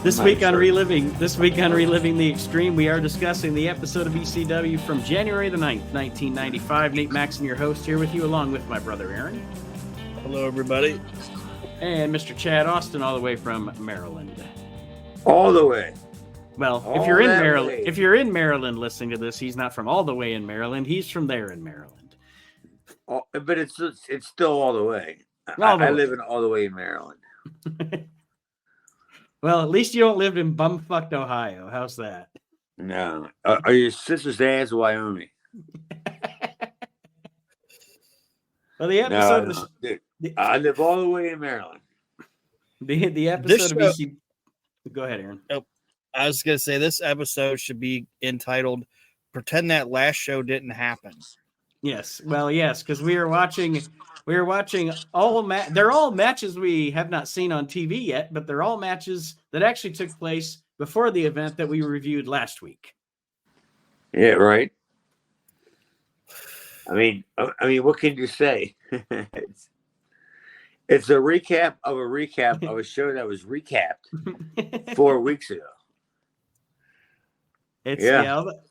This week on Reliving the Extreme, we are discussing the episode of ECW from January the 9th, 1995. Nate Maxon, your host, here with you, along with my brother Aaron. Hello, everybody. And Mr. Chad Austin, all the way from Maryland. All the way. Well, All if you're in that Maryland, way. if you're in Maryland listening to this, he's not from all the way in Maryland. He's from there in Maryland. But it's still all the way. I live in all the way in Maryland. Well, at least you don't live in bumfucked Ohio. How's that? No. Are your sister's dad's Wyoming? Well, the episode. No, dude, I live all the way in Maryland. The episode of ECW. Go ahead, Aaron. Oh, I was gonna say this episode should be entitled "Pretend That Last Show Didn't Happen." Yes, well, yes, because we are watching all they're all matches we have not seen on TV yet, but they're all matches that actually took place before the event that we reviewed last week. Yeah, right. I mean, what can you say? It's a recap of a show that was recapped 4 weeks ago.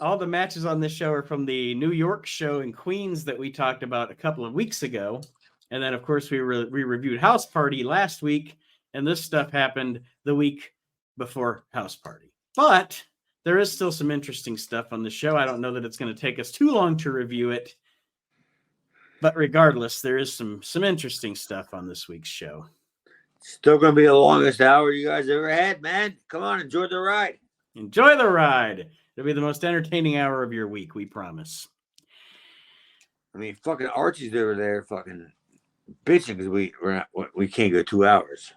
All the matches on this show are from the New York show in Queens that we talked about a couple of weeks ago. And then, of course, we reviewed House Party last week, and this stuff happened the week before House Party. But there is still some interesting stuff on the show. I don't know that it's going to take us too long to review it. But regardless, there is some interesting stuff on this week's show. Still going to be the longest hour you guys ever had, man. Come on, enjoy the ride. Enjoy the ride. It'll be the most entertaining hour of your week, we promise. I mean, fucking Archie's over there fucking bitching because we can't go 2 hours.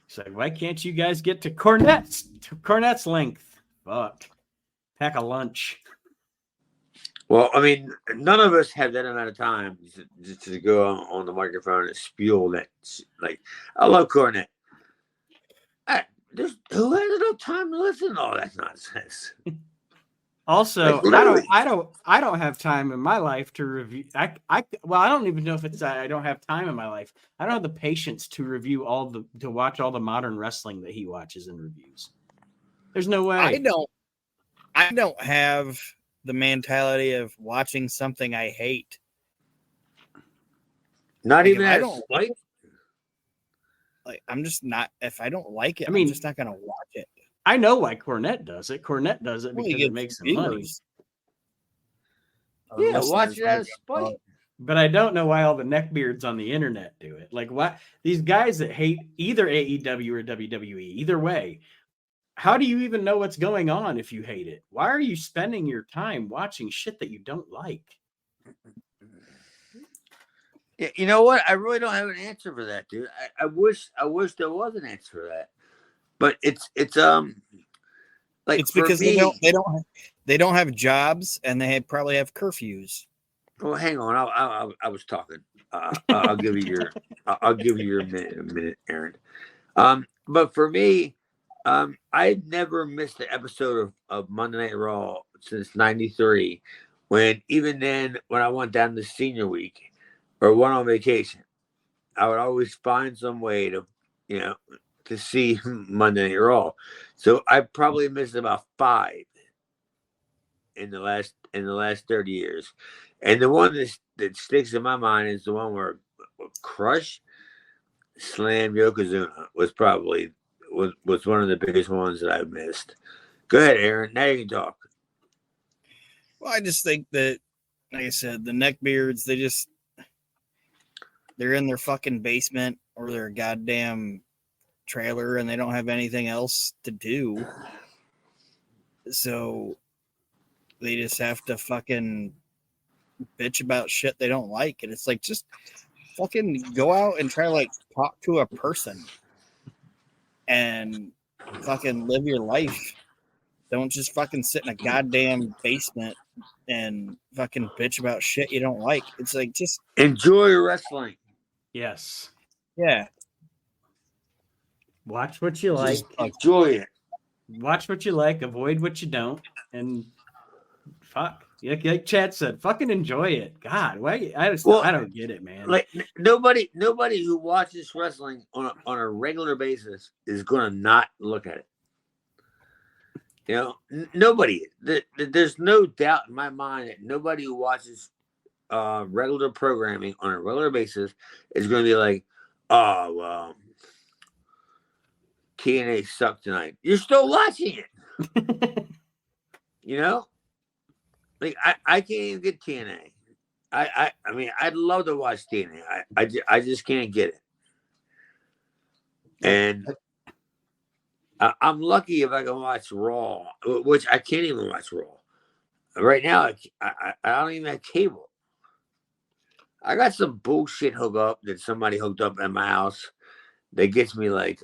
It's like, why can't you guys get to Cornette's length? Fuck. Pack a lunch. Well, I mean, none of us have that amount of time just to go on the microphone and spew that. Like, I love Cornette. Who has enough time to listen to all that nonsense? Also, like, I don't have time in my life to review. I don't even know if it's I don't have time in my life. I don't have the patience to review to watch all the modern wrestling that he watches and reviews. There's no way. I don't have the mentality of watching something I hate. Not even I don't like. Like, I'm just not. If I don't like it, I'm just not gonna watch it. I know why Cornette does it. Cornette does it because it makes him money. Yeah, watch it as spite. But I don't know why all the neckbeards on the internet do it. Like, why these guys that hate either AEW or WWE, either way, how do you even know what's going on if you hate it? Why are you spending your time watching shit that you don't like? Yeah, you know what? I really don't have an answer for that, dude. I wish there was an answer for that. But it's like, it's because they don't have jobs and they probably have curfews. Well, hang on. I was talking. I'll give you your minute, Aaron. But for me, I've never missed an episode of Monday Night Raw since '93. Even then, when I went down to senior week or went on vacation, I would always find some way to see Monday Night Raw. So I probably missed about 5 in the last 30 years. And the one that sticks in my mind is the one where Crush Slam Yokozuna was one of the biggest ones that I've missed. Go ahead, Aaron. Now you can talk. Well, I just think that, like I said, the neckbeards, they're in their fucking basement or their goddamn trailer and they don't have anything else to do. So they just have to fucking bitch about shit they don't like. And it's like, just fucking go out and try to like talk to a person and fucking live your life. Don't just fucking sit in a goddamn basement and fucking bitch about shit you don't like. It's like, just enjoy wrestling. Yes. Yeah. Watch what you like. Enjoy it. Watch what you like. Avoid what you don't. And fuck. Like Chad said, fucking enjoy it. God, why? I don't get it, man. Like nobody who watches wrestling on a regular basis is gonna not look at it. You know, nobody. There's no doubt in my mind that nobody who watches regular programming on a regular basis is going to be like, oh, well, TNA sucked tonight. You're still watching it. You know? Like, I can't even get TNA. I mean, I'd love to watch TNA. I just can't get it. And I'm lucky if I can watch Raw, which I can't even watch Raw. Right now, I don't even have cable. I got some bullshit hook up that somebody hooked up at my house that gets me like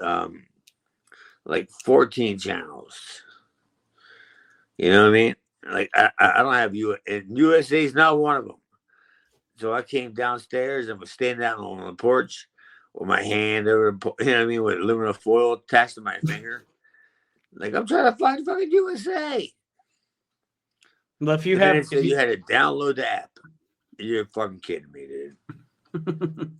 14 channels. You know what I mean? Like I don't have USA is not one of them. So I came downstairs and was standing out on the porch with my hand over, you know what I mean, with aluminum foil attached to my finger. Like I'm trying to find fucking USA. Well, if you and have, then so you had to download the app. You're fucking kidding me, dude.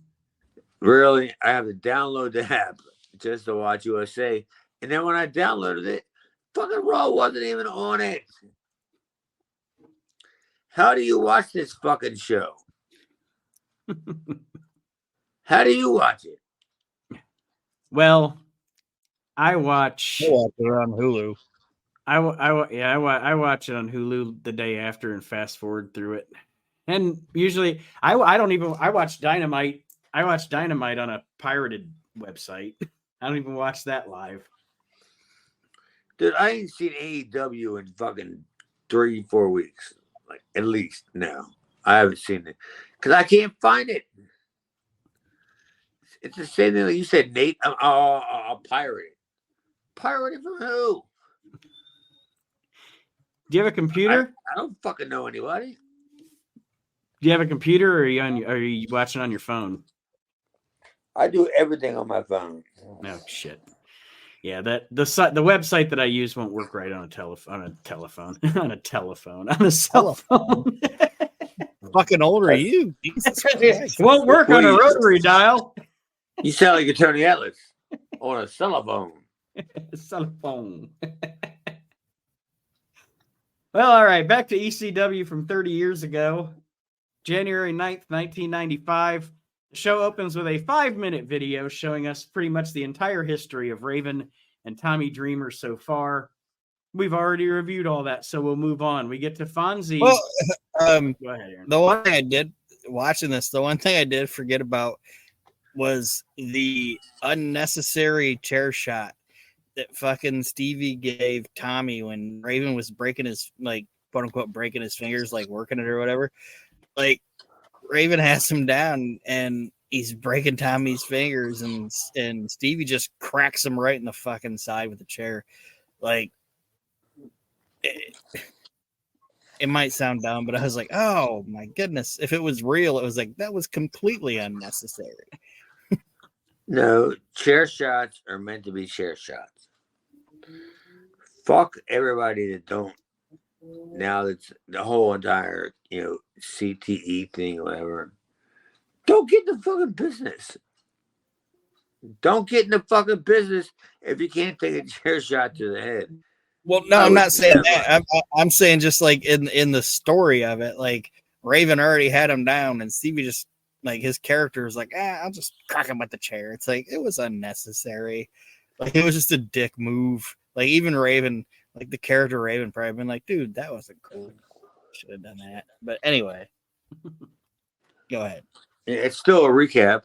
Really? I have to download the app just to watch USA. And then when I downloaded it, fucking Raw wasn't even on it. How do you watch this fucking show? How do you watch it? Well, I watch I watch it on Hulu. I watch it on Hulu the day after and fast forward through it. And usually I watch Dynamite. I watch Dynamite on a pirated website. I don't even watch that live. Dude, I ain't seen AEW in fucking 3-4 weeks. Like at least now. I haven't seen it. Because I can't find it. It's the same thing that you said, Nate. I'll pirate it. Pirate it from who? Do you have a computer? I don't fucking know anybody. Do you have a computer, or are you watching on your phone? I do everything on my phone. No shit. Yeah, the website that I use won't work right on a telephone. On a cell phone. Fucking old are you? Jesus Christ. Won't work on a rotary dial. You sound like a Tony Atlas on a cell phone. Cell phone. Well, all right. Back to ECW from 30 years ago. January 9th, 1995. The show opens with a 5-minute video showing us pretty much the entire history of Raven and Tommy Dreamer so far. We've already reviewed all that, so we'll move on. We get to Fonzie. Well, go ahead, Aaron. the one thing I did watching this, the one thing I did forget about was the unnecessary chair shot that fucking Stevie gave Tommy when Raven was breaking his, like, quote unquote, breaking his fingers, like working it or whatever. Like, Raven has him down and he's breaking Tommy's fingers, and Stevie just cracks him right in the fucking side with the chair. Like, it might sound dumb, but I was like, oh my goodness. If it was real, it was like, that was completely unnecessary. No, chair shots are meant to be chair shots. Fuck everybody that don't. Now that's the whole entire, CTE thing, whatever. Don't get in the fucking business. Don't get in the fucking business if you can't take a chair shot to the head. Well, no, I'm not saying that. I'm saying just like in the story of it, like Raven already had him down, and Stevie just, like, his character was like, I'll just crack him with the chair. It's like, it was unnecessary. Like, it was just a dick move. Like, even Raven, like the character Raven probably been like, dude, that wasn't cool. Should have done that. But anyway, go ahead. It's still a recap.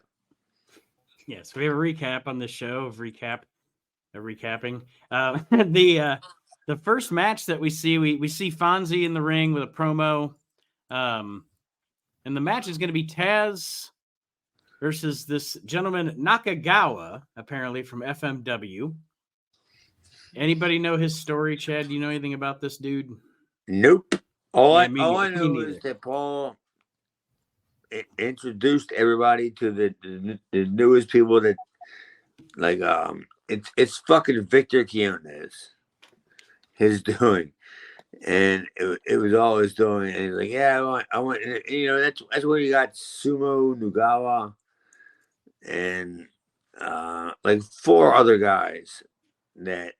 Yes, we have a recap on the show of recapping. The first match that we see, we see Fonzie in the ring with a promo. And the match is going to be Taz versus this gentleman, Nakagawa, apparently from FMW. Anybody know his story, Chad? Do you know anything about this dude? Nope. All I know neither. is that Paul introduced everybody to the newest people that, like, it's fucking Victor Quinones, his doing. And it was always doing, and he's like, yeah, I want, you know, that's where you got Sumo Nugawa and like 4 other guys that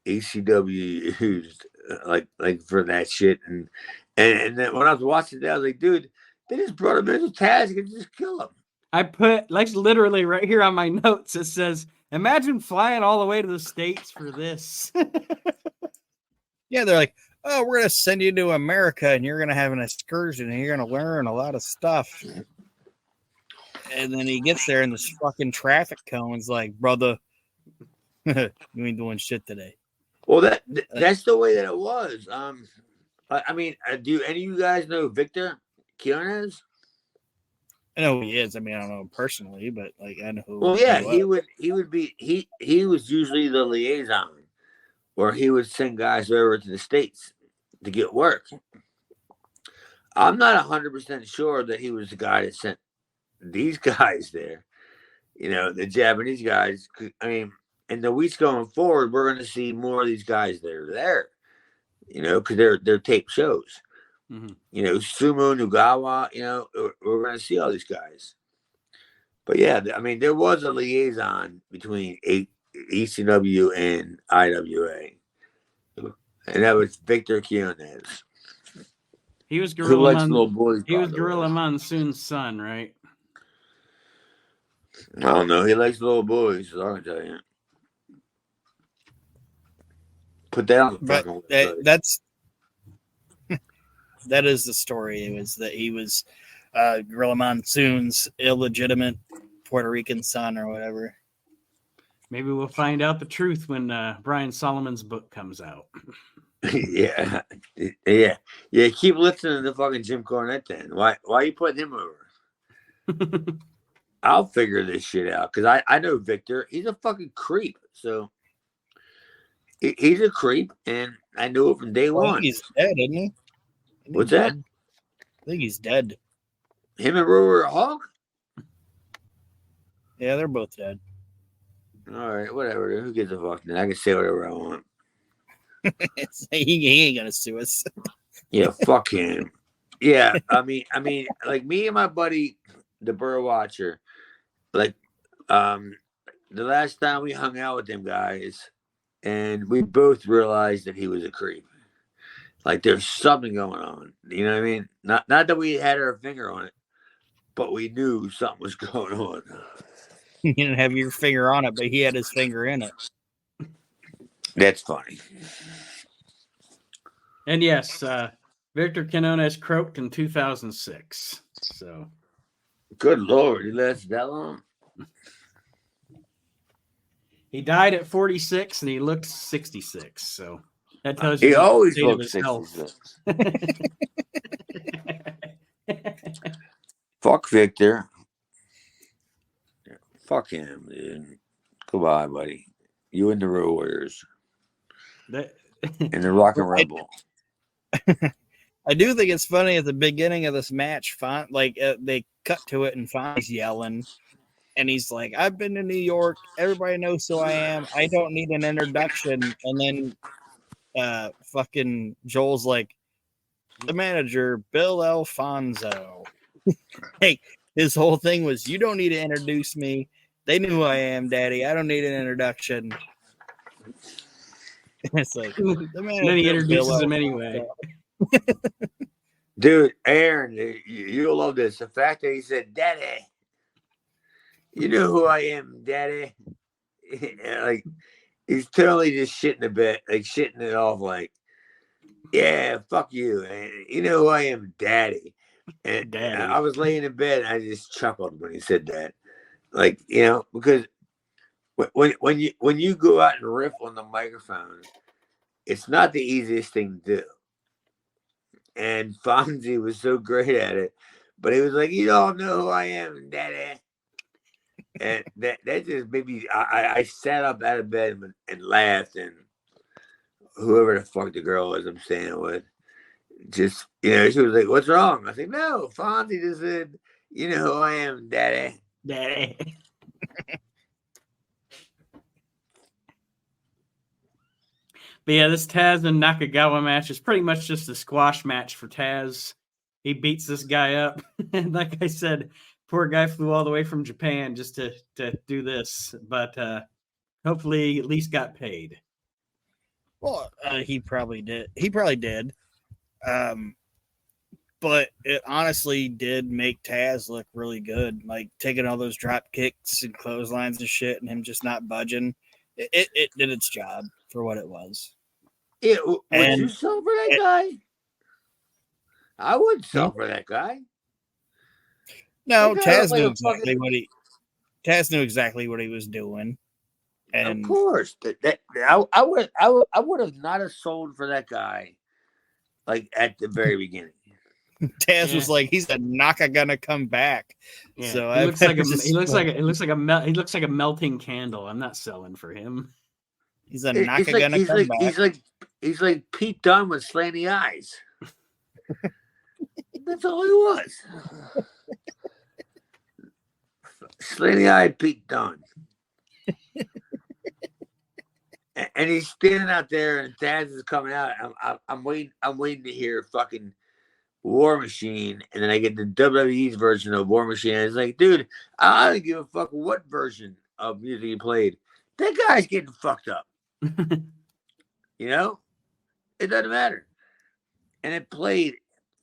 ECW used like for that shit, and then when I was watching that, I was like, dude, they just brought him in with Taz, you can just kill him. I put like literally right here on my notes. It says, "Imagine flying all the way to the States for this." Yeah, they're like, oh, we're gonna send you to America, and you're gonna have an excursion, and you're gonna learn a lot of stuff. And then he gets there, and this fucking traffic cone's like, brother, you ain't doing shit today. Well, that's the way that it was. I mean, do any of you guys know Victor Quinones? I know who he is. I mean, I don't know him personally, but like I know who. Well, yeah, he would be he was usually the liaison, where he would send guys over to the States to get work. I'm not 100% sure that he was the guy that sent these guys there. You know, the Japanese guys. I mean, in the weeks going forward, we're going to see more of these guys that are there. You know, because they're taped shows. Mm-hmm. You know, Sumo Nugawa. You know, we're going to see all these guys. But yeah, I mean, there was a liaison between ECW and IWA, and that was Victor Quinones. He was Who Gorilla likes little boys? He was Gorilla Monsoon's son, right? I don't know. He likes little boys. So I can tell you. Put that on the fucking that's that is the story. It was that he was Gorilla Monsoon's illegitimate Puerto Rican son or whatever. Maybe we'll find out the truth when Brian Solomon's book comes out. yeah. Keep listening to fucking Jim Cornette then. Why are you putting him over? I'll figure this shit out because I know Victor. He's a fucking creep. So he's a creep, and I knew it from day one. He's dead, isn't he? What's that? I think he's dead. Him and Rover Hawk? Yeah, they're both dead. All right, whatever. Who gives a fuck? Then I can say whatever I want. he ain't gonna sue us. Yeah, fuck him. Yeah, I mean, like me and my buddy, the Burr Watcher, like, the last time we hung out with them guys, and we both realized that he was a creep. Like, there's something going on. You know what I mean? Not that we had our finger on it, but we knew something was going on. You didn't have your finger on it, but he had his finger in it. That's funny. And yes, Victor Quinones croaked in 2006. So, good Lord, he lasted that long. He died at 46 and he looked 66. So that tells you he always the looked 66. Fuck Victor. Fuck him, dude. Goodbye, buddy. You and the Road Warriors. And the Rock and Rebel. I do think it's funny at the beginning of this match, they cut to it and Fonzie's yelling, and he's like, I've been to New York. Everybody knows who I am. I don't need an introduction. And then fucking Joel's like, the manager, Bill Alfonso. Hey, his whole thing was, you don't need to introduce me. They knew who I am, Daddy. I don't need an introduction. It's like, the manager, and then he introduces him anyway. Dude, Aaron, you'll love this. The fact that he said, Daddy, you know who I am, Daddy. Like, he's totally just shitting the bed, like shitting it off, like, yeah, fuck you. And you know who I am, Daddy. And Daddy. I was laying in bed and I just chuckled when he said that. Like, you know, because when you go out and riff on the microphone, it's not the easiest thing to do. And Fonzie was so great at it, but he was like, "You don't know who I am, Daddy." And that just made me. I sat up out of bed and laughed, and whoever the fuck the girl was I'm staying with, just, you know, she was like, "What's wrong?" I said, "No, Fonzie just said, you know who I am, Daddy." Daddy. But yeah, this Taz and Nakagawa match is pretty much just a squash match for Taz. He beats this guy up. And like I said, poor guy flew all the way from Japan just to do this. But hopefully at least got paid. Well, he probably did. He probably did. But it honestly did make Taz look really good. Like taking all those drop kicks and clotheslines and shit and him just not budging. It did its job for what it was. Would you sell for that guy? I would sell for that guy. No, Taz knew exactly Taz knew exactly what he was doing. And of course, I would have not have sold for that guy, like at the very beginning. Taz was like, he's a Naka gonna come back. Yeah. So he looks like a melting candle. I'm not selling for him. He's a Naka gonna come back. He's like Pete Dunne with slanty eyes. That's all he was. Slanty eyed Pete Dunne. And he's standing out there, and Taz is coming out. I'm waiting to hear fucking War Machine, and then I get the WWE's version of War Machine. And it's like, dude, I don't give a fuck what version of music he played. That guy's getting fucked up. You know, it doesn't matter. And it played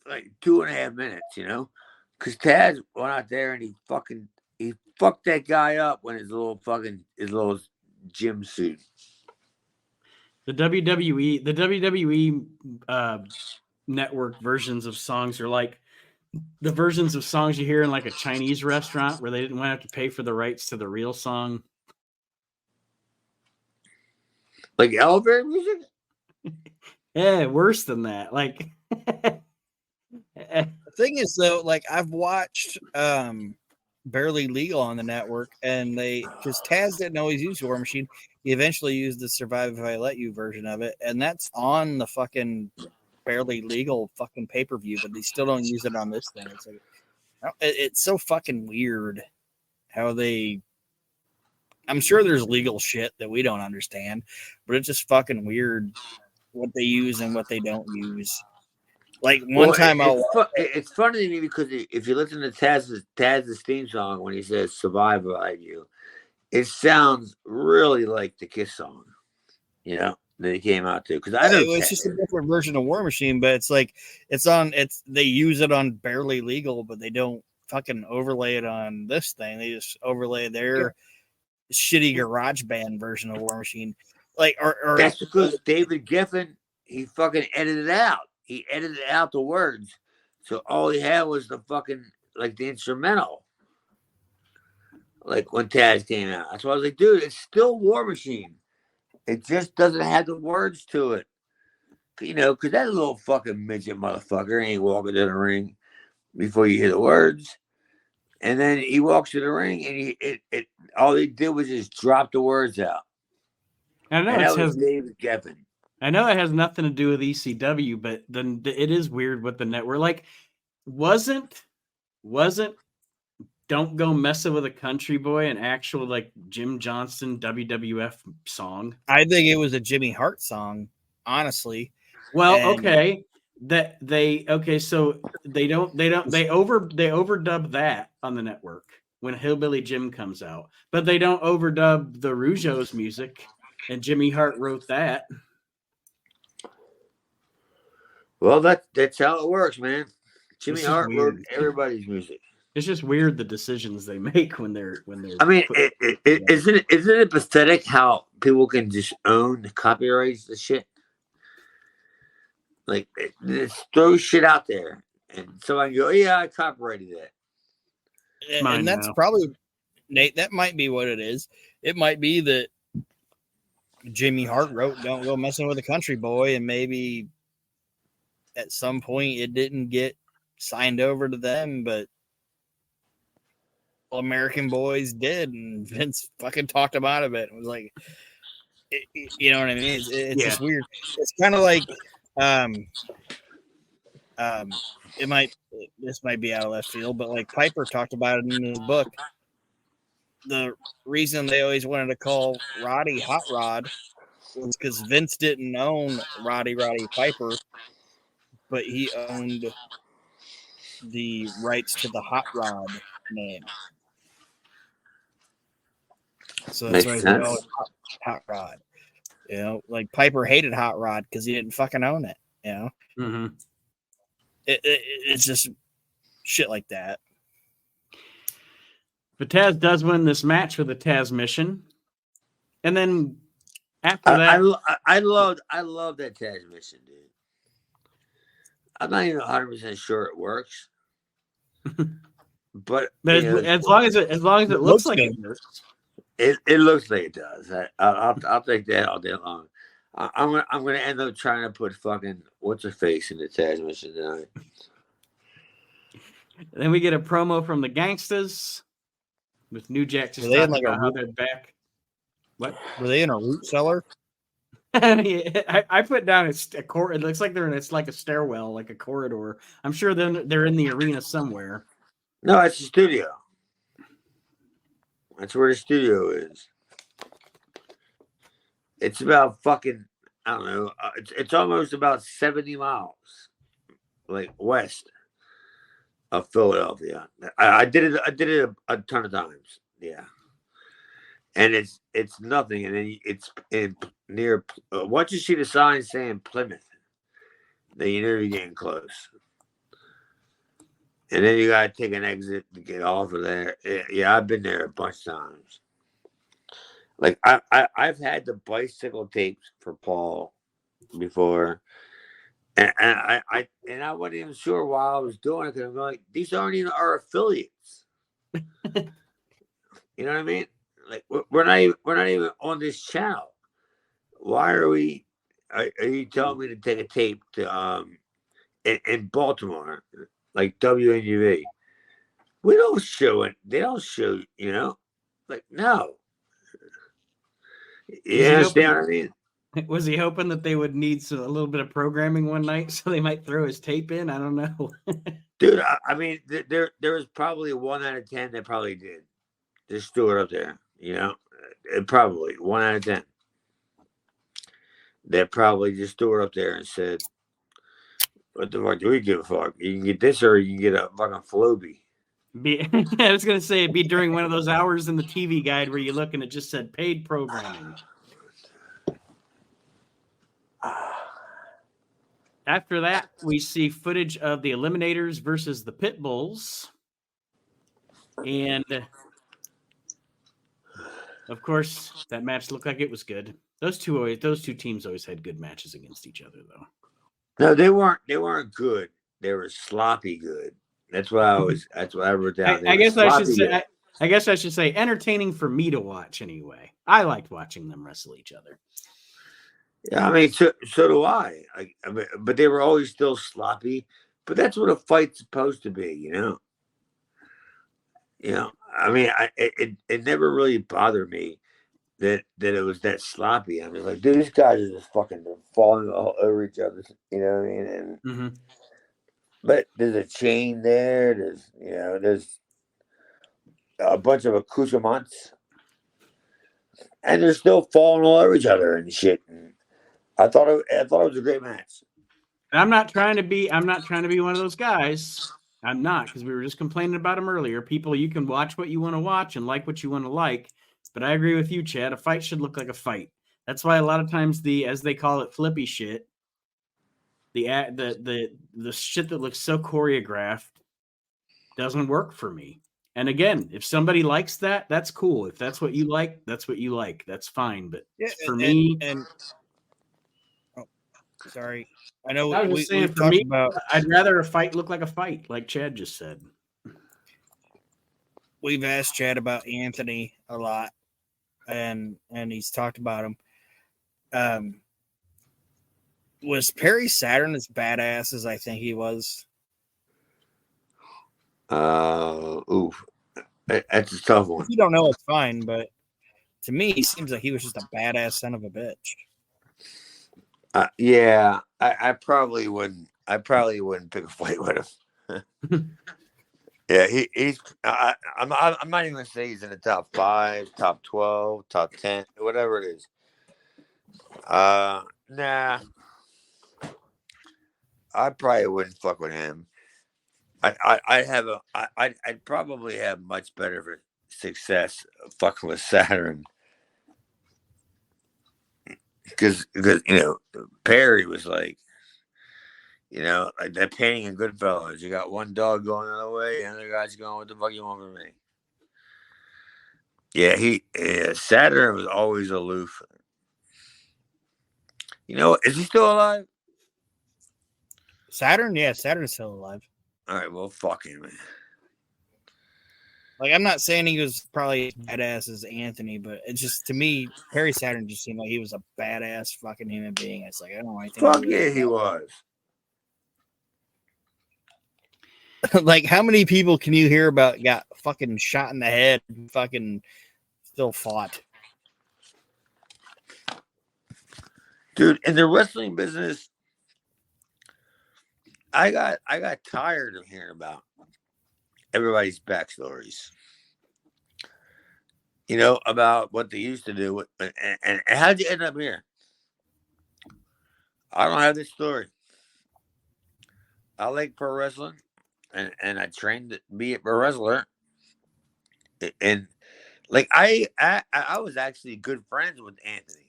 like 2.5 minutes. You know, because Taz went out there and he fucked that guy up when his little gym suit. The WWE network versions of songs are like the versions of songs you hear in like a Chinese restaurant where they didn't want to have to pay for the rights to the real song. Like elevator music? Yeah, worse than that. Like the thing is though, like I've watched Barely Legal on the network, and because Taz didn't always use War Machine, he eventually used the Survive If I Let You version of it, and that's on the fucking Barely Legal fucking pay-per-view, but they still don't use it on this thing. It's like, it's so fucking weird how I'm sure there's legal shit that we don't understand, but it's just fucking weird what they use and what they don't use. Like it's funny to me because if you listen to Taz's theme song when he says "Survive Without You," it sounds really like the Kiss song, you know, that he came out to. Because I know it's just a different version of War Machine, but it's like they use it on Barely Legal, but they don't fucking overlay it on this thing. They just overlay their shitty garage band version of War Machine. Like, or that's because David Geffen, he fucking edited it out. He edited out the words. So all he had was the fucking, like the instrumental. Like when Taz came out. That's why I was like, dude, it's still War Machine. It just doesn't have the words to it. You know, because that little fucking midget motherfucker ain't walking to the ring before you hear the words. And then he walks to the ring and all he did was just drop the words out. I know that was David Geffen. I know it has nothing to do with ECW, but then it is weird with the network. Like, wasn't "Don't Go Messing with a Country Boy" an actual like Jim Johnston WWF song? I think it was a Jimmy Hart song, honestly. Well, okay. So they overdub that on the network when Hillbilly Jim comes out, but they don't overdub the Rougeau's music, and Jimmy Hart wrote that. Well, that's how it works, man. Jimmy Hart wrote everybody's music. It's just weird the decisions they make when they're. I mean, isn't it pathetic how people can just own the copyrights to shit? Like, just throw shit out there, and somebody go, "Yeah, I copyrighted that." And that's probably, Nate. That might be what it is. It might be that Jimmy Hart wrote "Don't Go Messing with a Country Boy," and maybe at some point it didn't get signed over to them, but American Boys did, and Vince fucking talked him out of it. It was like, you know what I mean? It's just weird. It's kind of like, this might be out of left field, but like Piper talked about it in his book. The reason they always wanted to call Roddy Hot Rod was because Vince didn't own Roddy Piper, but he owned the rights to the Hot Rod name. So that's why he called it Hot Rod. You know, like Piper hated Hot Rod because he didn't fucking own it. You know, Mm-hmm. it's just shit like that. But Taz does win this match with a Taz mission, and then after that, I love that Taz mission, dude. I'm not even 100% sure it works, but as long as it looks like it works. It looks like it does. I'll take that all day long. I'm gonna end up trying to put fucking what's her face in the Taz mission tonight. Then we get a promo from the Gangstas with New Jack just talking about how they're back. What were they in a root cellar? I put down a corridor. It looks like it's like a stairwell, like a corridor. I'm sure they're in the arena somewhere. No, it's the studio. That's where the studio is. It's about fucking, I don't know. It's almost about 70 miles, like west of Philadelphia. I did it a ton of times. Yeah, and it's nothing. And then it's near. Once you see the sign saying Plymouth, then you know you're getting close. And then you gotta take an exit to get off of there. Yeah, I've been there a bunch of times. Like I've had the bicycle tapes for Paul before, and I wasn't even sure why I was doing it because I'm like, these aren't even our affiliates. You know what I mean? Like we're not even on this channel. Why are we? Are you telling me to take a tape to in Baltimore? Like WNUV, we don't show it. They don't show, you know, like no. You understand what I mean? Was he hoping that they would need a little bit of programming one night, so they might throw his tape in? I don't know, dude. I mean, there was probably 1 out of 10 that probably did. Just threw it up there, you know. Probably 1 out of 10 that probably just threw it up there and said, "What the fuck do we give a fuck? You can get this, or you can get a fucking Floby." I was going to say it'd be during one of those hours in the TV guide where you look and it just said paid programming. After that, we see footage of the Eliminators versus the Pitbulls. And of course, that match looked like it was good. Those two teams always had good matches against each other, though. No, they weren't good. They were sloppy good. That's what I wrote down. I guess I should say entertaining for me to watch anyway. I liked watching them wrestle each other. Yeah, I mean, so do I. I mean, but they were always still sloppy. But that's what a fight's supposed to be, you know. You know, I mean, it never really bothered me that it was that sloppy. I mean, like, dude, these guys are just fucking falling all over each other. You know what I mean? And but there's a chain there. There's a bunch of accoutrements, and they're still falling all over each other and shit. And I thought it was a great match. I'm not trying to be one of those guys. I'm not, because we were just complaining about them earlier. People, you can watch what you want to watch and like what you want to like. But I agree with you, Chad. A fight should look like a fight. That's why a lot of times as they call it, flippy shit, the shit that looks so choreographed doesn't work for me. And again, if somebody likes that, that's cool. If that's what you like, that's what you like. That's fine. But me, sorry, I know. I was just saying, for me, I'd rather a fight look like a fight, like Chad just said. We've asked Chad about Anthony a lot, and he's talked about him. Was Perry Saturn as badass as I think he was? Oof. That's a tough one. If you don't know, it's fine, but to me, he seems like he was just a badass son of a bitch. Yeah, I probably wouldn't pick a fight with him. Yeah, he's. I'm not even gonna say he's in the top 5, top 12, top 10, whatever it is. Nah. I probably wouldn't fuck with him. I'd probably have much better success fucking with Saturn. Because Perry was like, like that painting in Goodfellas. You got one dog going the other way, and the other guy's going, "What the fuck you want from me?" Yeah, Saturn was always aloof. Is he still alive? Saturn? Yeah, Saturn's still alive. All right, well, fuck him, man. Like, I'm not saying he was probably as badass as Anthony, but it's just, to me, Perry Saturn just seemed like he was a badass fucking human being. It's like, I don't know anything. Fuck yeah, he was. Like, how many people can you hear about got fucking shot in the head and fucking still fought? Dude, in the wrestling business, I got tired of hearing about everybody's backstories. About what they used to do. And how'd you end up here? I don't have this story. I like pro wrestling, and I trained to be a pro wrestler. And like I was actually good friends with Anthony.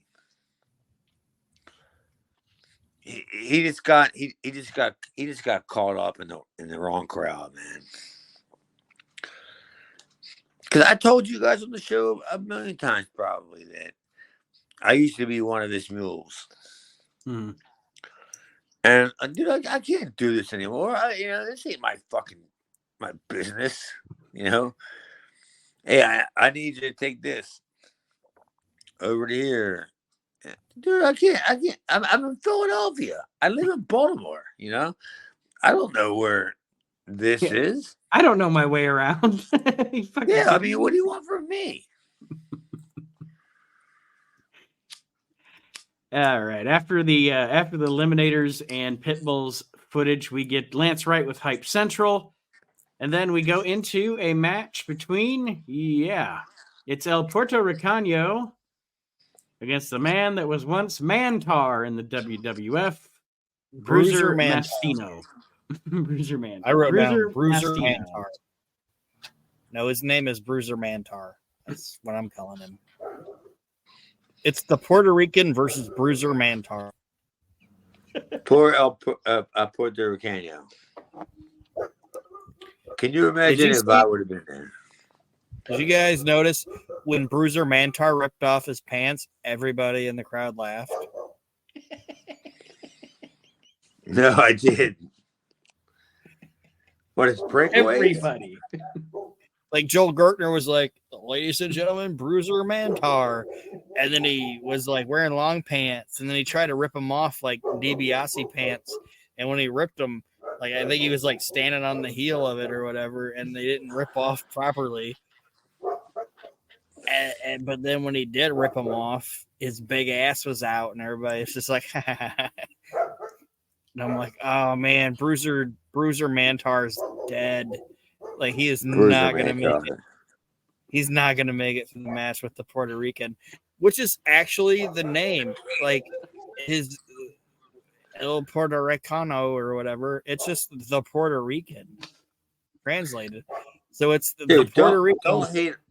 He just got caught up in the wrong crowd, man. Because I told you guys on the show a million times probably that I used to be one of his mules. Hmm. And dude, I can't do this anymore. This ain't my business. Hey, I need you to take this over to here. Dude, I can't. I'm in Philadelphia. I live in Baltimore. I don't know where this is. I don't know my way around. Yeah, I mean, what do you want from me? All right. After the Eliminators and Pitbull's footage, we get Lance Wright with Hype Central, and then we go into a match between it's El Puerto Ricano against the man that was once Mantaur in the WWF, Bruiser Mastino. Bruiser Mantaur. I wrote down Bruiser Mantaur. No, his name is Bruiser Mantaur. That's what I'm calling him. It's the Puerto Rican versus Bruiser Mantaur. Poor Puerto Ricano. Can you imagine if I would have been there? Did you guys notice when Bruiser Mantaur ripped off his pants, everybody in the crowd laughed? No, I didn't. What is breakaway? Everybody. Like Joel Gertner was like, "Ladies and gentlemen, Bruiser Mantaur," and then he was like wearing long pants, and then he tried to rip them off like DiBiase pants, and when he ripped them, like I think he was like standing on the heel of it or whatever, and they didn't rip off properly. But then when he did rip them off, his big ass was out, and everybody's just like, and I'm like, oh man, Bruiser Mantaur's dead. Like he is not gonna make it. He's not gonna make it through the match with the Puerto Rican, which is actually the name. Like his El Puerto Ricano or whatever. It's just the Puerto Rican translated. So it's the Puerto Rican.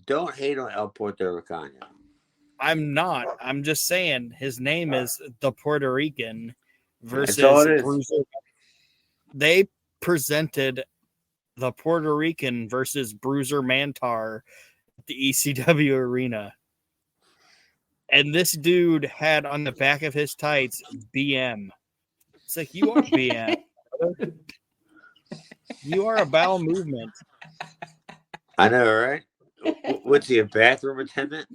Don't hate on El Puerto Ricano. I'm not. I'm just saying his name is the Puerto Rican versus Bruiser. They presented the Puerto Rican versus Bruiser Mantaur at the ECW arena. And this dude had on the back of his tights BM. It's like, you are BM. You are a bowel movement. I know, right? What's he, a bathroom attendant?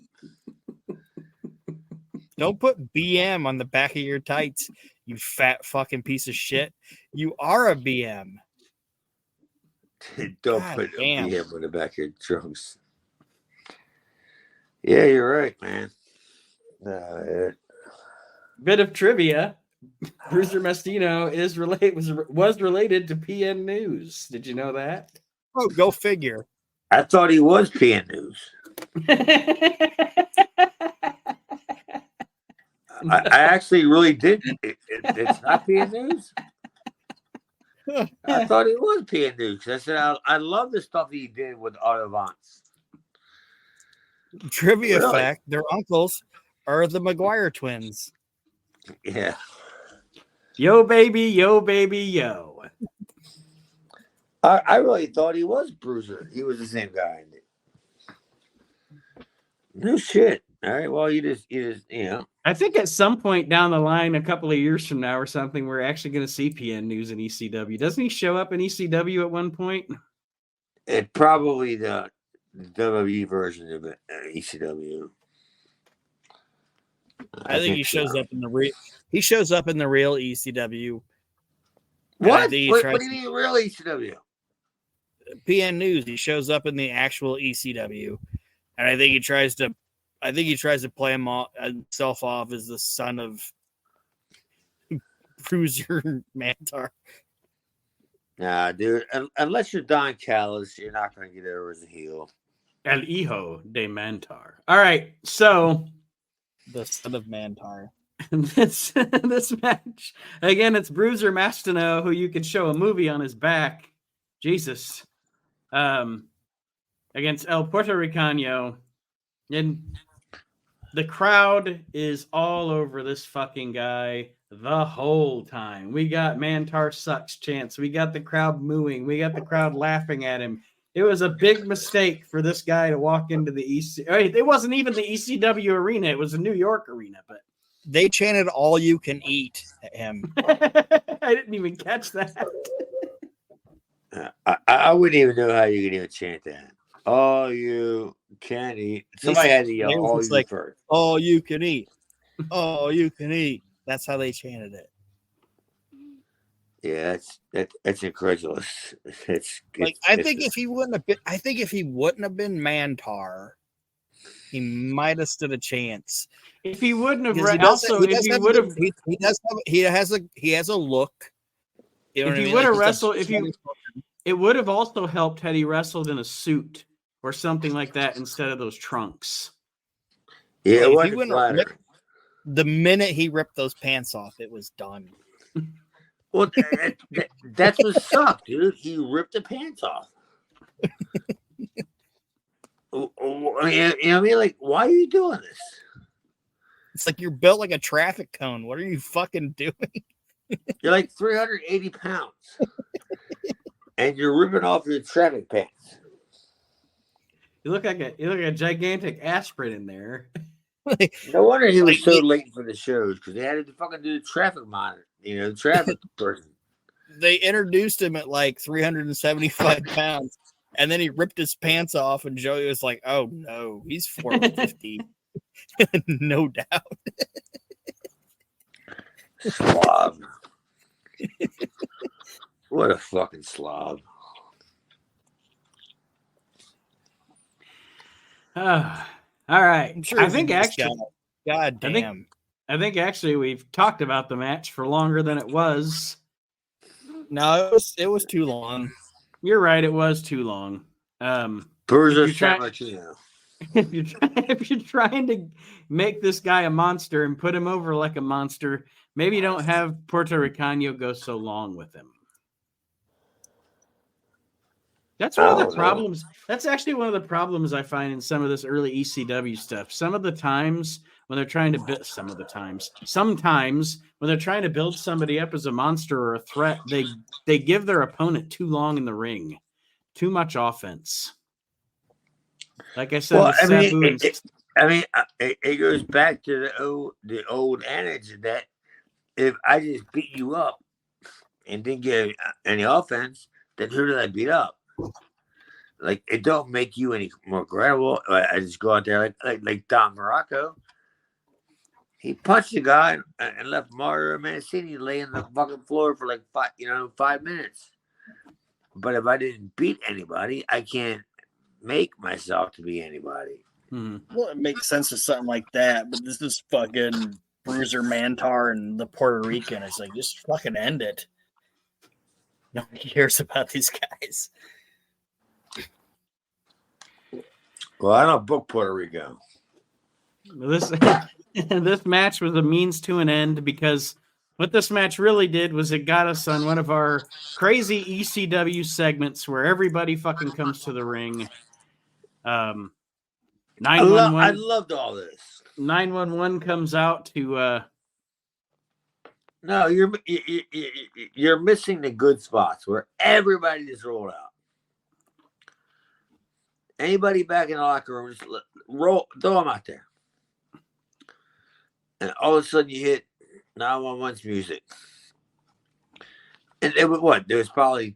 Don't put BM on the back of your tights, you fat fucking piece of shit. You are a BM. Don't put BM on the back of your trunks. Yeah, you're right, man. Bit of trivia: Bruiser Mastino was related to PN News. Did you know that? Oh, go figure. I thought he was PN News. I actually really did. It's not PN News. I thought it was PN News. I said I love the stuff he did with Autobots. Trivia Really? fact: their uncles are the McGuire twins. Yeah. Yo, baby, yo. I really thought he was Bruiser. He was the same guy. No shit. All right. Well, you just, I think at some point down the line, a couple of years from now or something, we're actually going to see PN News in ECW. Doesn't he show up in ECW at one point? It probably the WWE version of it, ECW. I think he shows up in the real. He shows up in the real ECW. What? What do you mean, real ECW? PN News. He shows up in the actual ECW, and I think he tries to play himself off as the son of Bruiser Mantaur. Nah, dude. Unless you're Don Callis, you're not going to get over as a heel. El Hijo de Mantaur. All right, so The son of Mantaur. this match again. It's Bruiser Mantaur, who you could show a movie on his back. Jesus, against El Puerto Ricano, and the crowd is all over this fucking guy the whole time. We got Mantaur sucks chants. We got the crowd mooing. We got the crowd laughing at him. It was a big mistake for this guy to walk into the EC. It wasn't even the ECW arena. It was a New York arena, but they chanted "all you can eat" at him. I didn't even catch that. I wouldn't even know how you could even chant that. All you can eat. Somebody had to yell all you like, first. All you can eat. All you can eat. That's how they chanted it. Yeah, that's incredulous. I think if he wouldn't have been Mantaur, he might have stood a chance. If he wouldn't have, he has a look. You know if he would have wrestled, it would have also helped had he wrestled in a suit or something like that instead of those trunks. Yeah, the minute he ripped those pants off, it was done. Well, that's what sucked, dude. He ripped the pants off. I mean, like, why are you doing this? It's like you're built like a traffic cone. What are you fucking doing? You're like 380 pounds, and you're ripping off your traffic pants. You look like a gigantic aspirin in there. No wonder he was so late for the shows because they had to fucking do the traffic monitor. The traffic person. They introduced him at like 375 pounds, and then he ripped his pants off, and Joey was like, "Oh no, he's 450." No doubt. Slob. What a fucking slob. All right. I'm sure I think actually, God damn. I think actually we've talked about the match for longer than it was. No, it was too long. You're right. It was too long. Bruiser if you're trying to make this guy a monster and put him over like a monster, maybe you don't have Puerto Ricano go so long with him. That's one of the problems. That's actually one of the problems I find in some of this early ECW stuff. Some of the times when they're trying to sometimes when they're trying to build somebody up as a monster or a threat, they give their opponent too long in the ring, too much offense. Like I said, well, it goes back to the old adage that if I just beat you up and didn't get any offense, then who did I beat up? Like, it don't make you any more credible. I just go out there like Don Morocco. He punched the guy and left Mario Mancini lay on the fucking floor for like 5 minutes. But if I didn't beat anybody, I can't make myself to be anybody. Mm-hmm. Well, it makes sense to something like that, but this is fucking Bruiser Mantaur and the Puerto Rican. It's like, just fucking end it. Nobody cares about these guys. Well, I don't book Puerto Rico. This this match was a means to an end because what this match really did was it got us on one of our crazy ECW segments where everybody fucking comes to the ring. 911. I loved all this. 911 comes out to. No, you're missing the good spots where everybody just rolled out. Anybody back in the locker room, just throw them out there. And all of a sudden you hit 911's music. And it was what? There was probably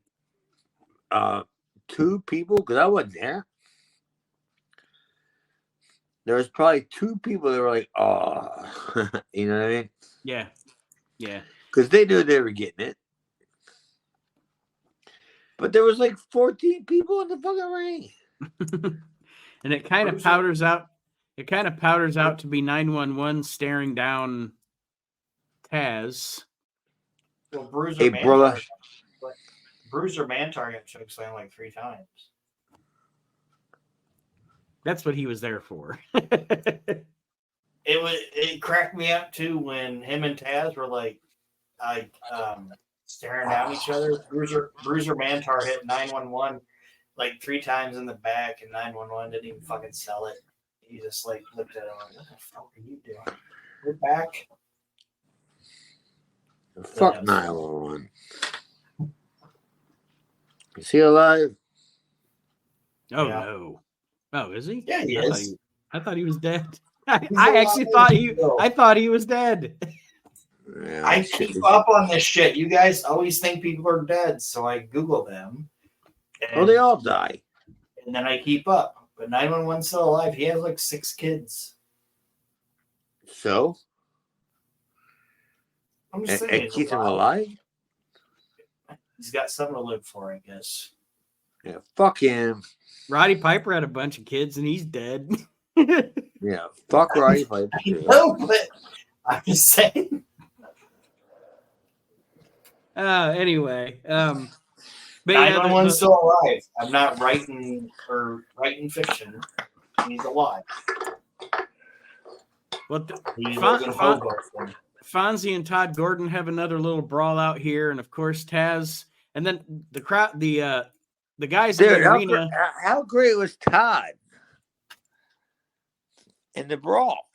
2 people, because I wasn't there. There was probably 2 people that were like, oh, you know what I mean? Yeah. Yeah. Because they knew they were getting it. But there was like 14 people in the fucking ring. And it kind of powders out. It kind of powders out to be 911 staring down Taz. Well, Bruiser Hey, brother. Mantaur got chokeslammed like 3 times. That's what he was there for. It cracked me up too when him and Taz were like staring down each other. Bruiser Mantaur hit 911 like 3 times in the back, and 911 didn't even fucking sell it. He just like looked at him like, "What the fuck are you doing? We're back." Fuck 911. Is he alive? Oh Yeah. no! Oh, is he? Yeah, he is. I thought he was dead. I actually thought I thought he was dead. Yeah, I keep up on this shit. You guys always think people are dead, so I Google them. Oh, they all die. And then I keep up. But 911's still alive. He has like 6 kids. So? I'm just saying. And he's keeps him alive? He's got something to live for, I guess. Yeah, fuck him. Roddy Piper had a bunch of kids and he's dead. Yeah, fuck Roddy Piper. No, but I'm just saying. Anyway, but 911's still alive. I'm not writing fiction. He's alive. Well, He's living hobo. Fonzie and Todd Gordon have another little brawl out here, and of course Taz, and then the crowd, the guys in the arena. How great was Todd in the brawl?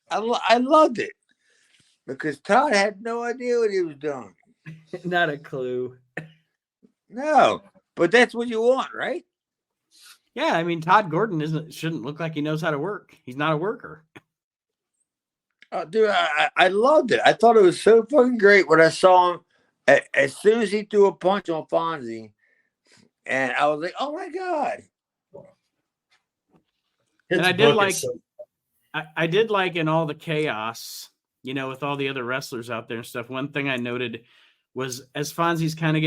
I loved it because Todd had no idea what he was doing. Not a clue. No, but that's what you want, right? Yeah, I mean Todd Gordon shouldn't look like he knows how to work. He's not a worker. Dude, I loved it. I thought it was so fucking great when I saw him as soon as he threw a punch on Fonzie, and I was like, "Oh my god!" And I did like, I did like in all the chaos, you know, with all the other wrestlers out there and stuff. One thing I noted was as Fonzie's kind of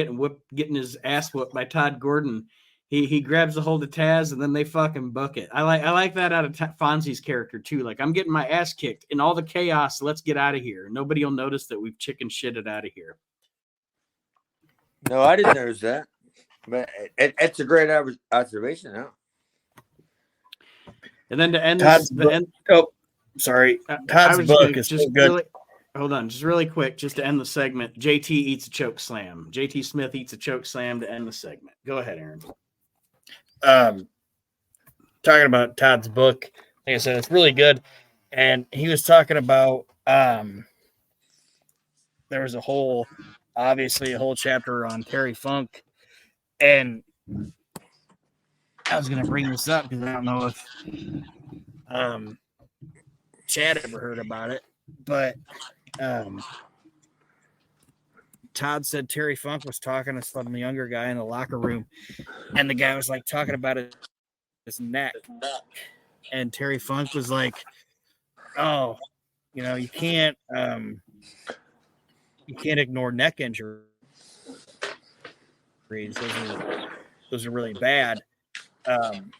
getting his ass whooped by Todd Gordon, he grabs a hold of Taz and then they fucking book it. I like that out of Fonzie's character too. Like, I'm getting my ass kicked in all the chaos. Let's get out of here. Nobody will notice that we've chicken shitted out of here. No, I didn't notice that, but it's a great observation. Huh? And then to end Todd's this, Todd's book is so good. Hold on, just really quick, just to end the segment. JT eats a choke slam. JT Smith eats a choke slam to end the segment. Go ahead, Aaron. Talking about Todd's book, like I said, it's really good. And he was talking about there was a whole chapter on Terry Funk, and I was going to bring this up because I don't know if Chad ever heard about it, but Todd said Terry Funk was talking to some younger guy in the locker room, and the guy was like talking about his neck, and Terry Funk was like, "Oh, you know, you can't ignore neck injuries. Those are really bad. Don't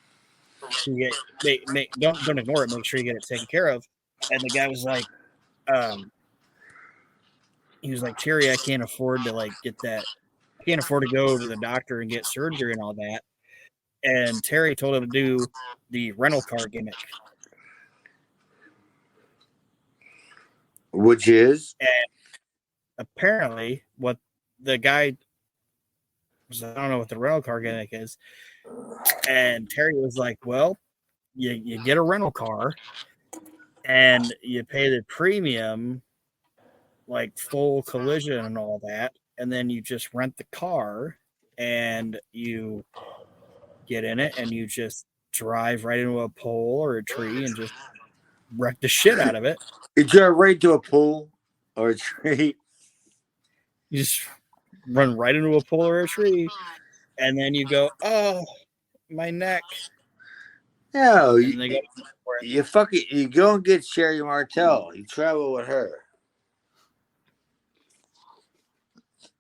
ignore it. Make sure you get it taken care of." And the guy was like, he was like, "Terry, I can't afford to like get that. I can't afford to go to the doctor and get surgery and all that." and Terry told him to do the rental car gimmick. Which is? And apparently, what the guy, I don't know what the rental car gimmick is. And Terry was like, well, you get a rental car and you pay the premium, like full collision and all that. And then you just rent the car and you get in it and you just drive right into a pole or a tree and just wreck the shit out of it. You drive right to a pool or a tree. You just run right into a pole or a tree, and then you go, oh, my neck. No, And they go, you go and get Sherry Martel. You travel with her.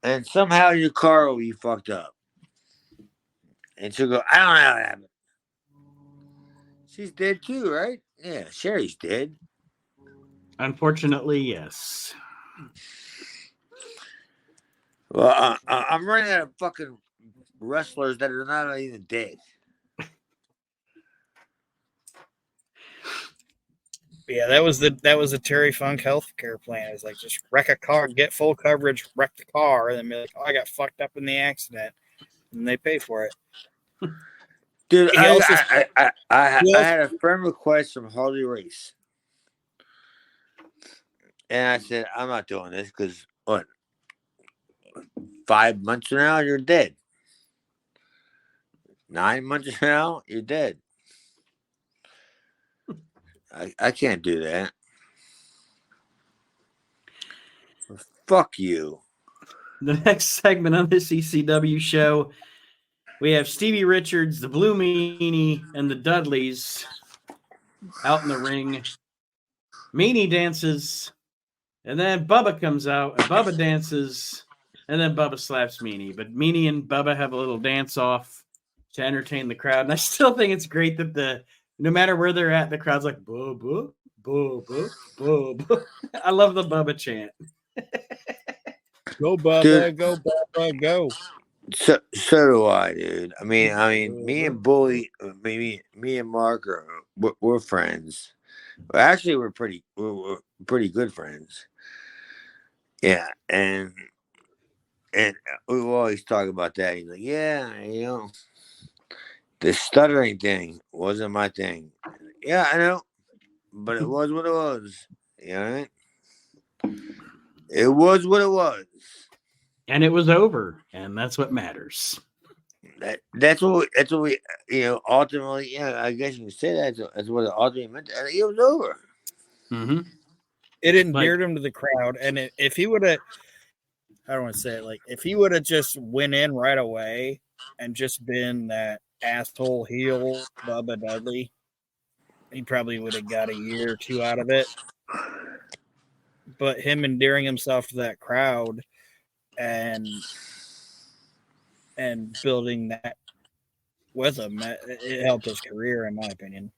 And somehow your car will be fucked up. And she'll go, I don't know how it happened. She's dead too, right? Yeah, Sherry's dead. Unfortunately, yes. Well, I'm running out of fucking wrestlers that are not even dead. Yeah, that was the Terry Funk healthcare plan. It was like, just wreck a car, get full coverage, wreck the car, and then be like, oh, I got fucked up in the accident, and they pay for it. Dude, I had a friend request from Harley Race. And I said, I'm not doing this because, what, 5 months from now, you're dead. 9 months from now, you're dead. I can't do that. Fuck you. The next segment on this ECW show, we have Stevie Richards, the Blue Meanie, and the Dudleys out in the ring. Meanie dances, and then Bubba comes out, and Bubba dances, and then Bubba slaps Meanie. But Meanie and Bubba have a little dance-off to entertain the crowd. And I still think it's great that no matter where they're at, the crowd's like, Bubba, Bubba, Bubba. I love the Bubba chant. Go, Bubba, dude, go, Bubba, go. So do I, dude. I mean, me and Bully, me and Mark we're friends. Well, actually, we're pretty good friends. Yeah, and we always talk about that. He's like, yeah, the stuttering thing wasn't my thing. Yeah, I know, but it was what it was. You know what I mean? It was what it was. And it was over, and that's what matters. That's what we ultimately, I guess you can say that's what it ultimately meant. It was over. Mm-hmm. It endeared him to the crowd, and if he would have, I don't want to say it, like, if he would have just went in right away and just been that asshole heel Bubba Dudley, he probably would have got a year or two out of it. But him endearing himself to that crowd and building that with him, it helped his career, in my opinion.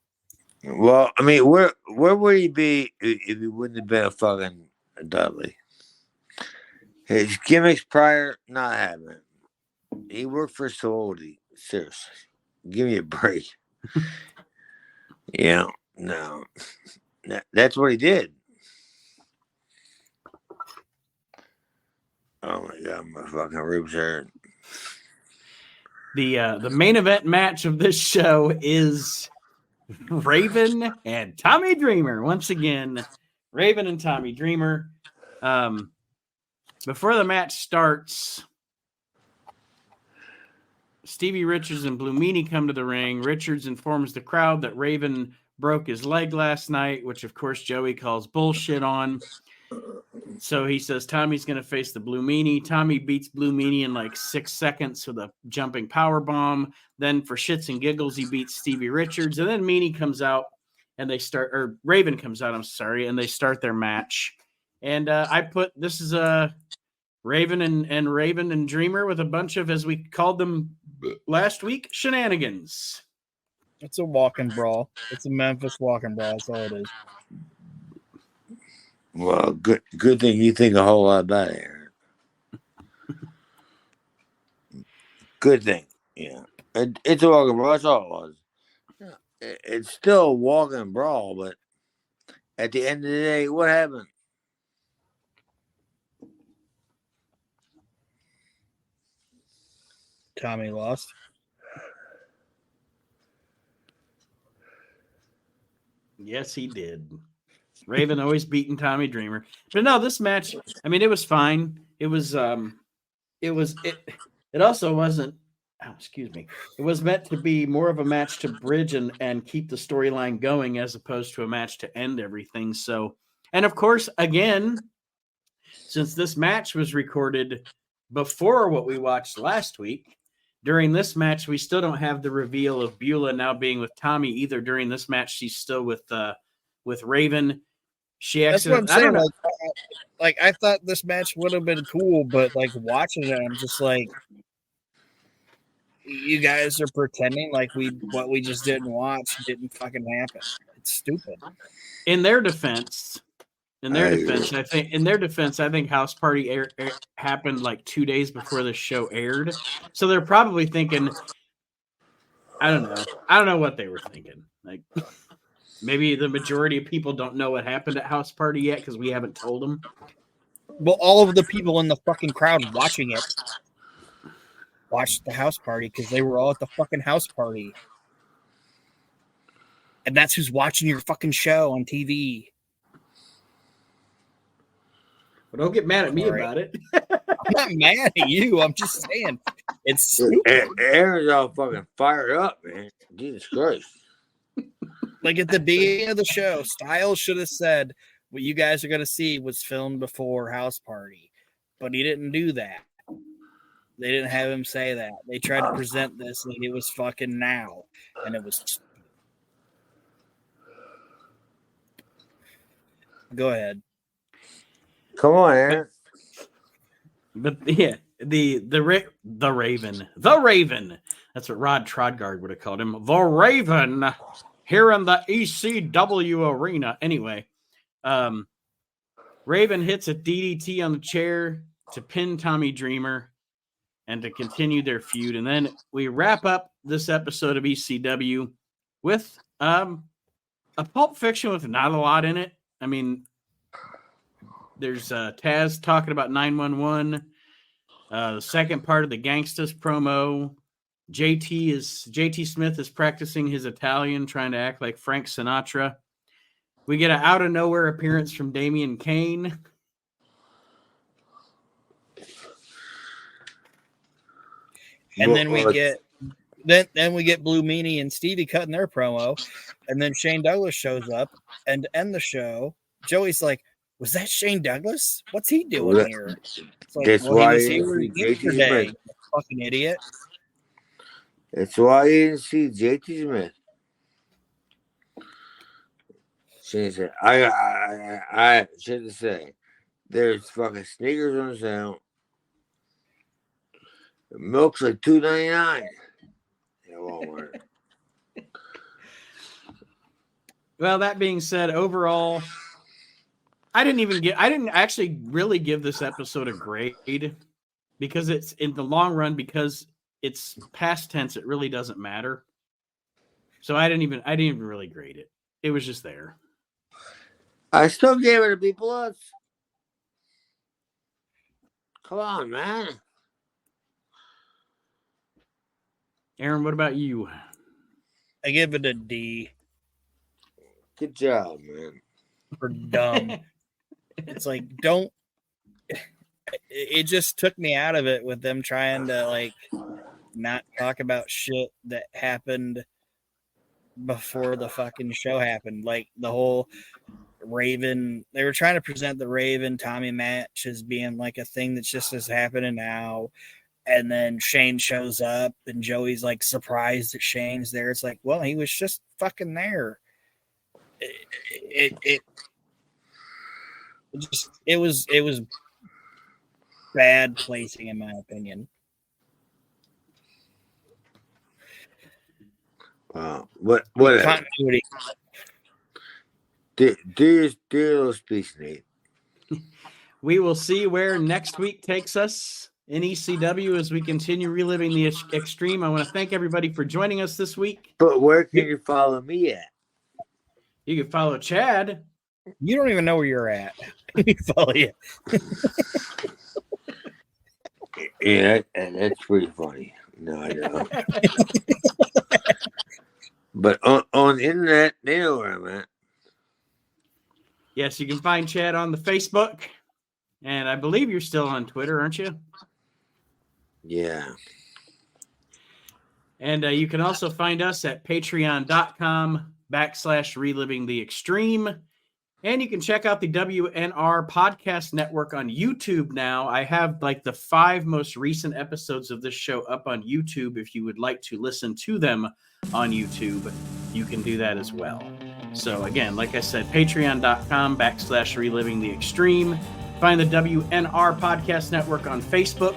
Well, I mean, where would he be if he wouldn't have been a fucking Dudley? His gimmicks prior, not having. He worked for Solody. Seriously, give me a break. No, that's what he did. Oh my god, my fucking ribs hurt. The main event match of this show is Raven and Tommy Dreamer. Once again, Raven and Tommy Dreamer. Before the match starts, Stevie Richards and Blue Meanie come to the ring. Richards informs the crowd that Raven broke his leg last night, which of course Joey calls bullshit on. So he says Tommy's going to face the Blue Meanie. Tommy beats Blue Meanie in like 6 seconds with a jumping power bomb. Then for shits and giggles, he beats Stevie Richards. And then Meanie comes out and Raven comes out, I'm sorry, and they start their match. And I put, this is a Raven and Dreamer with a bunch of, as we called them last week, shenanigans. It's a walk-in brawl. It's a Memphis walk-in brawl. That's all it is. Well, good thing you think a whole lot about it, Aaron. Good thing, yeah. It's a walk and brawl. That's all it was. It's still a walk and brawl, but at the end of the day, what happened? Tommy lost. Yes, he did. Raven always beating Tommy Dreamer. But no, this match, I mean, it was fine. It also wasn't, excuse me. It was meant to be more of a match to bridge and keep the storyline going as opposed to a match to end everything. So, and of course, again, since this match was recorded before what we watched last week, during this match, we still don't have the reveal of Beulah now being with Tommy either. During this match, she's still with Raven. That's what I'm saying. Like I thought this match would have been cool, but like watching it, I'm just like, you guys are pretending like what we just didn't watch didn't fucking happen. It's stupid. In their defense, I think House Party happened like 2 days before the show aired. So they're probably thinking, I don't know what they were thinking. Like maybe the majority of people don't know what happened at House Party yet because we haven't told them. Well, all of the people in the fucking crowd watching it watched the House Party because they were all at the fucking House Party. And that's who's watching your fucking show on TV. But don't get mad at me about it. I'm not mad at you. I'm just saying it's stupid. Aaron's all fucking fired up, man. Jesus Christ. Like at the beginning of the show, Styles should have said what you guys are going to see was filmed before House Party. But he didn't do that. They didn't have him say that. They tried to present this like it was fucking now. And it was. Go ahead. Come on, Aaron. But yeah, the Raven. The Raven. That's what Rod Trodgard would have called him. The Raven here in the ECW arena. Anyway, Raven hits a DDT on the chair to pin Tommy Dreamer and to continue their feud. And then we wrap up this episode of ECW with a Pulp Fiction with not a lot in it. I mean, there's Taz talking about 911. The second part of the Gangstas promo. JT Smith is practicing his Italian, trying to act like Frank Sinatra. We get an out of nowhere appearance from Damian Kane. And then we get Blue Meanie and Stevie cutting their promo, and then Shane Douglas shows up, and to end the show, Joey's like, "Was that Shane Douglas? What's he doing here?" It's like, that's why he was here yesterday, fucking idiot. That's why you didn't see JT Smith. Shane said, I should say, there's fucking sneakers on sale. The milk's like $2.99 at Walmart. Well, that being said, overall, I didn't actually really give this episode a grade because it's in the long run, because it's past tense, it really doesn't matter. So I didn't even really grade it. It was just there. I still gave it a B+. Come on, man. Aaron, what about you? I give it a D. Good job, man. For dumb. It's like, don't. It just took me out of it with them trying to like not talk about shit that happened before the fucking show happened. Like the whole Raven, they were trying to present the Raven Tommy match as being like a thing that's just as happening now. And then Shane shows up and Joey's like surprised that Shane's there. It's like, well, he was just fucking there. It was bad placing in my opinion. Wow. What Continuity. Do your little speech, Nate. We will see where next week takes us. in ECW as we continue reliving the extreme. I want to thank everybody for joining us this week. But where can you follow me at? You can follow Chad. You don't even know where you're at. We follow you. Yeah, and that's pretty funny. No, I don't. But on the internet, they know where I'm at. Yes, you can find Chad on the Facebook. And I believe you're still on Twitter, aren't you? Yeah. And you can also find us at patreon.com/reliving the extreme. And you can check out the WNR podcast network on YouTube now. I have like the 5 most recent episodes of this show up on YouTube. If you would like to listen to them on YouTube, you can do that as well. So again, like I said, patreon.com/reliving the extreme. Find the WNR podcast network on Facebook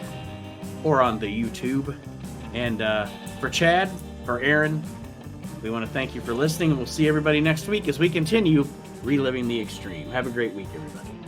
or on the YouTube. And for Chad, for Aaron, we want to thank you for listening. And we'll see everybody next week as we continue reliving the extreme. Have a great week, everybody.